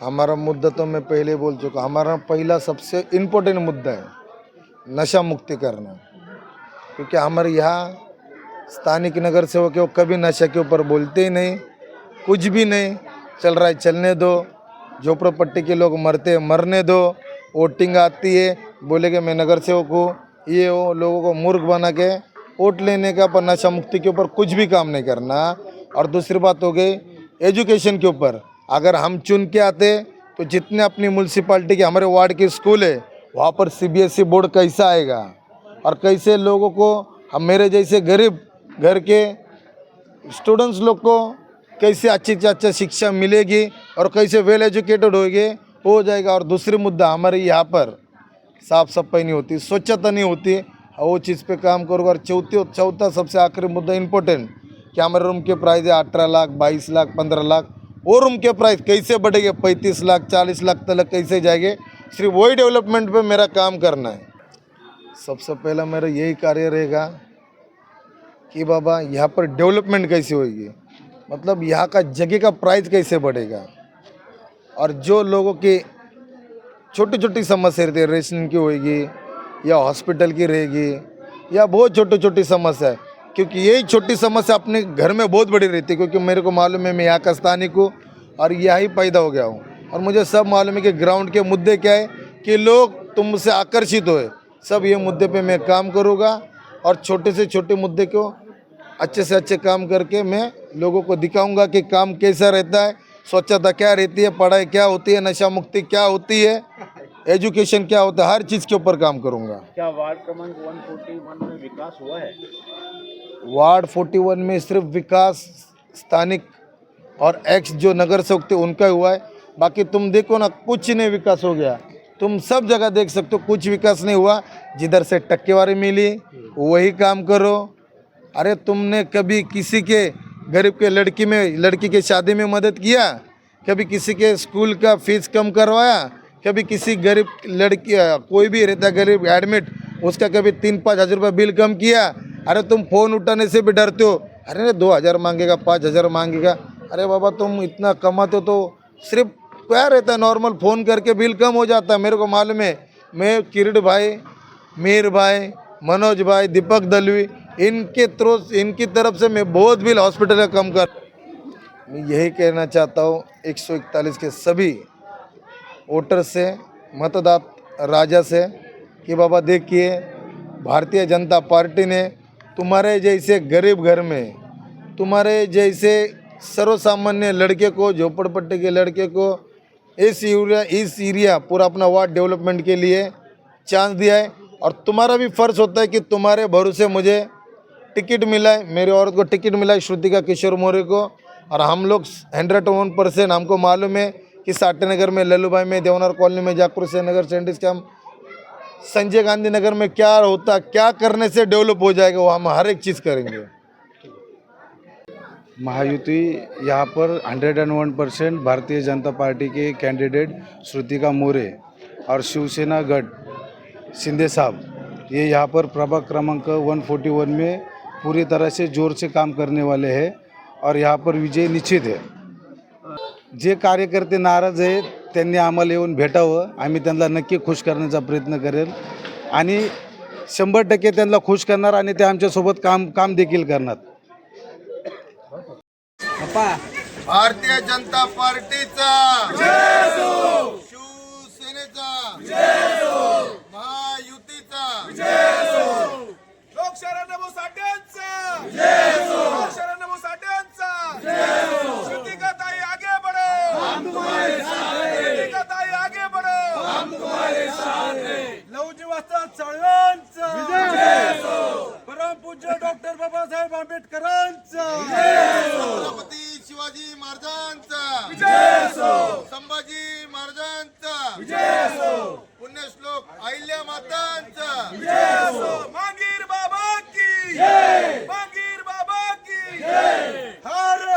हमारा मुद्दा तो मैं पहले बोल चुका, हमारा पहला सबसे इम्पोर्टेंट मुद्दा है नशा मुक्ति करना। क्योंकि हमारे यहाँ स्थानिक नगर सेवक वो कभी नशा के ऊपर बोलते ही नहीं, कुछ भी नहीं। चल रहा है चलने दो, झोपड़पट्टी के लोग मरते मरने दो। वोटिंग आती है बोलेगे मैं नगर सेवक हूँ, ये वो लोगों को मूर्ख बना के वोट लेने का, पर नशा मुक्ति के ऊपर कुछ भी काम नहीं करना। और दूसरी बात हो गई एजुकेशन के ऊपर, अगर हम चुन के आते तो जितने अपनी म्यूनसिपाल्टी के हमारे वार्ड के स्कूल है वहाँ पर CBSE बोर्ड कैसा आएगा, और कैसे लोगों को, हम मेरे जैसे गरीब घर के स्टूडेंट्स लोग को कैसे अच्छी से अच्छा शिक्षा मिलेगी और कैसे वेल एजुकेटेड हो जाएगा। और दूसरी मुद्दा हमारे यहाँ पर साफ सफाई नहीं होती, स्वच्छता नहीं होती, वो चीज़ पे काम करूँगा। और चौथा सबसे आखिरी मुद्दा इम्पोर्टेंट कि हमारे रूम के प्राइस है 18 लाख, 22 लाख, 15 लाख। वो रूम के प्राइस कैसे बढ़ेंगे, 35 लाख, 40 लाख तक कैसे जाएंगे। सिर्फ वही डेवलपमेंट पे मेरा काम करना है। सबसे पहला मेरा यही कार्य रहेगा कि बाबा यहाँ पर डेवलपमेंट कैसे होगी, मतलब यहाँ का जगह का प्राइस कैसे बढ़ेगा। और जो लोगों की छोटी छोटी समस्या रहती है, रेशन की होगी या हॉस्पिटल की रहेगी या बहुत छोटी छोटी समस्या है, क्योंकि यही छोटी समस्या अपने घर में बहुत बड़ी रहती है। क्योंकि मेरे को मालूम है मैं यहाँ का स्थानिक हूँ और यहाँ पैदा हो गया हूँ, और मुझे सब मालूम है कि ग्राउंड के मुद्दे क्या है कि लोग तुमसे आकर्षित होए। सब ये मुद्दे पे मैं काम करूँगा और छोटे से छोटे मुद्दे को अच्छे से अच्छे काम करके मैं लोगों को दिखाऊंगा कि काम कैसा रहता है, स्वच्छता क्या रहती है, पढ़ाई क्या होती है, नशा मुक्ति क्या होती है, एजुकेशन क्या होता है, हर चीज़ के ऊपर काम करूंगा। क्या वार्ड क्रमांक 141 में विकास हुआ है? वार्ड 41 में सिर्फ विकास स्थानिक और एक्स जो नगर सेवक थे उनका हुआ है। बाकी तुम देखो ना, कुछ नहीं विकास हो गया। तुम सब जगह देख सकते हो, कुछ विकास नहीं हुआ। जिधर से टक्केवारी मिली वही काम करो। अरे तुमने कभी किसी के गरीब के लड़की के शादी में मदद किया? कभी किसी के स्कूल का फीस कम करवाया? कभी किसी गरीब लड़की, कोई भी रहता है गरीब एडमिट, उसका कभी 3-5 हज़ार रुपये बिल कम किया? अरे तुम फ़ोन उठाने से भी डरते हो, अरे 2,000 मांगेगा, 5,000 मांगेगा। अरे बाबा तुम इतना कमाते हो तो सिर्फ क्या रहता है, नॉर्मल फ़ोन करके बिल कम हो जाता है। मेरे को मालूम है, मैं किरीट भाई, मीर भाई, मनोज भाई, दीपक दलवी, इनकी तरफ से मैं बहुत बिल हॉस्पिटल का कम कर। मैं यही कहना चाहता हूँ 141 के सभी वोटर से, मतदाता राजा से कि बाबा देखिए, भारतीय जनता पार्टी ने तुम्हारे जैसे गरीब घर में, तुम्हारे जैसे सर्वसामान्य लड़के को, झोपड़पट्टी के लड़के को इस एरिया पूरा अपना वार्ड डेवलपमेंट के लिए चांस दिया है। और तुम्हारा भी फ़र्ज होता है कि तुम्हारे भरोसे मुझे टिकट मिला है, मेरी औरत को टिकट मिला है, श्रुतिका किशोर मौर्य को। और हम लोग 101% हमको मालूम है कि साठे नगर में, लल्लू भाई में, देवनार कॉलोनी में, जागपुर से नगर, सेंटिस के हम संजय गांधी नगर में क्या होता, क्या करने से डेवलप हो जाएगा, वो हम हर एक चीज़ करेंगे। महायुति यहाँ पर 101% भारतीय जनता पार्टी के कैंडिडेट श्रुतिका मौर्य और शिवसेना गढ़ शिंदे साहब, ये यहाँ पर प्रभाग क्रमांक 141 में पूरी तरह से जोर से काम करने वाले हैं और यहाँ पर विजय निश्चित है। जे कार्यकर्ते नाराज आहेत त्यांनी आम्हाला येऊन भेटावं, आम्ही त्यांना नक्की खुश करण्याचा प्रयत्न करेल आणि 100% त्यांना खुश करणार आणि ते आमच्यासोबत काम देखील करणार। भारतीय जनता पार्टीचा जय हो, शिवसेनेचा जय हो, महायुतीचा जय हो, लोकशरण साठ्यांचा जय हो, लोकशरण साठ्यांचा जय हो। श्रुतिका ताई आगे बढ़ो, हम तुम्हारे साथ हैं। श्रुतिका ताई आगे बढ़ो, हम तुम्हारे साथ हैं। लवजी वास्ता चळवळांचा जय हो, परमपूज्य डॉक्टर बाबासाहेब आंबेडकरांचा जय हो, छत्रपती शिवाजी महाराजांचा जय हो, संभाजी महाराजांचा जय हो, पुण्यश्लोक अहिल्या मातांचा जय हो। मांगीर बाबा की जय, मांगीर बाबा की जय।